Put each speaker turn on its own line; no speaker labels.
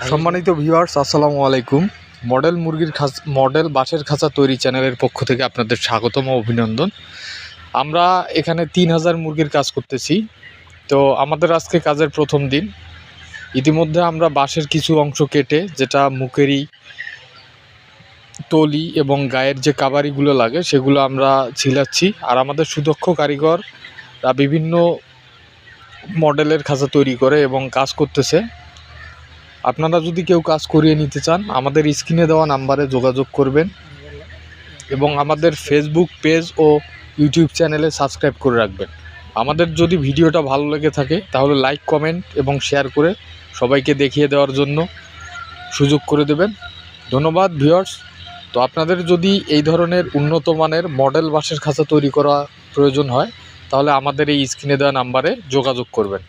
সম্মানিত ভিউয়ার্স, আসসালামু আলাইকুম। মডেল বাঁশের খাঁচা তৈরি চ্যানেলের পক্ষ থেকে আপনাদের স্বাগতম ও অভিনন্দন। আমরা এখানে 3000 মুরগির কাজ করতেছি। তো আমাদের আজকে কাজের প্রথম দিন। ইতিমধ্যে আমরা বাঁশের কিছু অংশ কেটে, যেটা মুখেরি, তলি এবং গায়ের যে কাবারিগুলো লাগে সেগুলো আমরা ছিলাচ্ছি। আর আমাদের সুদক্ষ কারিগররা বিভিন্ন মডেলের খাঁচা তৈরি করে এবং কাজ করতেছে। আপনারা যদি কেউ কাজ করিয়ে নিতে চান, আমাদের স্ক্রিনে দেওয়া নাম্বারে যোগাযোগ করবেন এবং আমাদের ফেসবুক পেজ ও ইউটিউব চ্যানেলে সাবস্ক্রাইব করে রাখবেন। আমাদের যদি ভিডিওটা ভালো লেগে থাকে তাহলে লাইক, কমেন্ট এবং শেয়ার করে সবাইকে দেখিয়ে দেওয়ার জন্য সুযোগ করে দেবেন। ধন্যবাদ ভিউয়ার্স। তো আপনাদের যদি এই ধরনের উন্নত মানের মডেল বাঁশের খাঁচা তৈরি করা প্রয়োজন হয় তাহলে আমাদের এই স্ক্রিনে দেওয়া নাম্বারে যোগাযোগ করবেন।